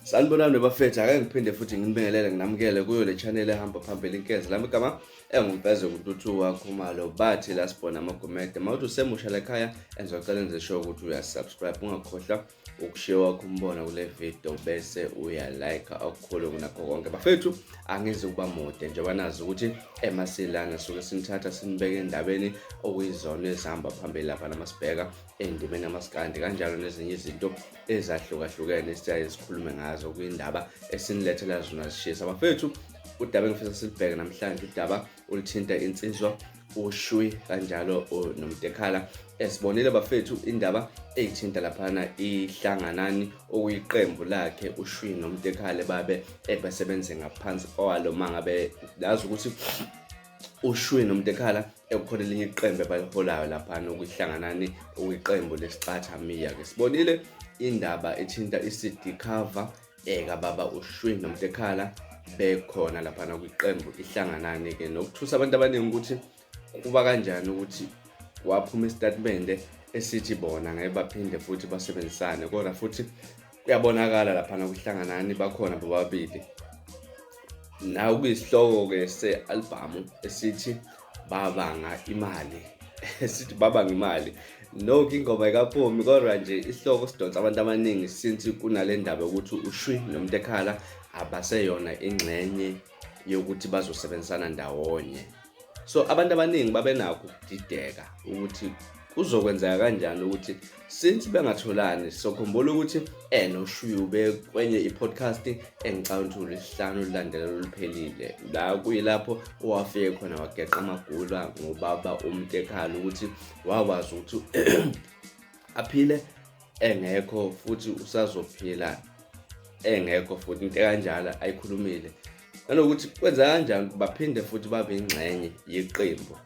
Sanibonani bafethu, ake ngiphinde futhi nginibingelele nginamukele kuyo le channel ehamba phambili inkezi lami igama engumfeze kuntuthu wakho malo bathi la sibona amagomede mawuthi usemusha la ekhaya engizocela nje show ukuthi uyasubscribe ungakhohlwa ukushare wakho umbono kule video bese uyalike akukhulu kunakho konke bafethu angize ukuba mude njengoba nazi ukuthi emasilana soke sinithatha sinibeke endabeni okuyizona ezihamba phambili lapha namasibheka endimeni amaskandi kanjalo nezinye izinto ezahlukahlukene esiyaye sikhulume ngazo kuyindaba esinilethela zona zishisa bafethu. Udaba engifisa silibheke namhlanje udaba oluthinta insizwa uShwii kanjalo noMtekhala. Esibonile bafethu indaba eyithinta laphana iHlanganani okuyiqembu lakhe uShwii noMtekhala babe besebenze ngaphansi kwalo mangabe lazi ukuthi uShwii noMtekhala ekukhona elinye iqembu abaliholayo laphana kwiHlanganani okuyiqembu lesicatha miya ke. Sibonile indaba ethinta iCD cover ekababa uShwii noMtekhala bekhona laphana kwiqembu iHlanganani ke nokuthusa abantu abaningi ukuthi kuba kanjani ukuthi waphuma istatement esithi bona ngeke baphinde futhi basebenzisane kodwa futhi kuyabonakala laphana kwiHlanganani bakhona bobabili. Nawu kuyisihloko ke se-album esithi babanga imali esithi babanga imali nokho ingoma ikaphumi kodwa nje isihloko sidonsa abantu abaningi since kunale ndaba ukuthi uShwii noMtekhala abaseyona ingxenye yokuthi bazosebenzisana ndawonye. So abantu abaningi babenakho ukudideka ukuthi kuzokwenzeka kanjani ukuthi since bengatholani sokhumbula ukuthi noShwii ube kwenye i-podcast engicabanga ukuthi uLesihlanu olulandelayo oluphelile la kuyilapho owafike khona wageqa amagula ngobaba uMtekhala ukuthi wawazi ukuthi aphile engekho futhi usazophila engekho futhi into kanjalo ayikhulumile nanokuthi kwenza kanjani baphinde futhi babe ingxenye yeqembu.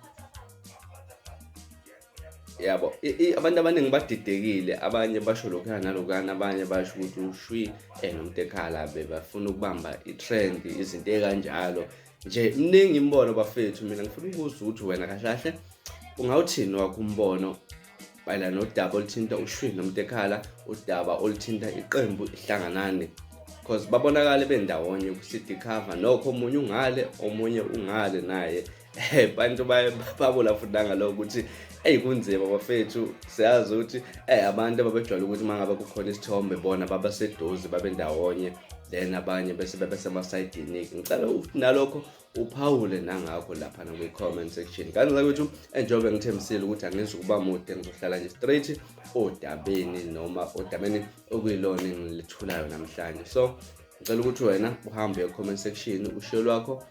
Yabo abantu abaningi badidekile abanye basho lokho nalokana abanye basho ukuthi uShwii noMtekhala bebafuna ukubamba itrend izinto ekanjalo nje mningi imbono bafethu. Mina ngifuna ukubuza ukuthi wena kahle ungawuthini wakho umbono bayila nodaba oluthinta uShwii noMtekhala udaba oluthinta iqembu iHlanganani because babonakala bendawonye ku-CD cover nokho omunye ungale omunye ungale naye abantu babula futhi ngaloko ukuthi kunzima bafethu. Siyazi ukuthi abantu ababejwayele ukuthi mangabe kukhona isithombe bona baba seduze babe ndawonye then abanye bese besemasayidini. Ngicela ukuthi nalokho uphawule nangakho lapha na kwi-comment section. Kanti kwethu enjobe ngithembisile ukuthi angizukuba mude ngizohlala nje straight odabeni noma odabeni okuyilona engilithulayo namhlanje. So ngicela ukuthi wena uhambe e-comment section ushare lwakho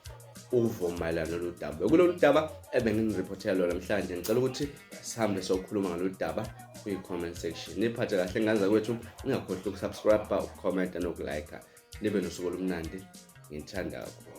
uvo mayelana nalolu daba. Kulolu daba ebenginireportela lona namhlanje ngicela ukuthi sihambe sokhuluma ngalolu daba kwi-comment section. Niphathe kahle nganza kwethu ungakhohlwa ukusubscribe, ucomment nokulike. Nibe nosuku olumnandi. Ngithanda kakhulu.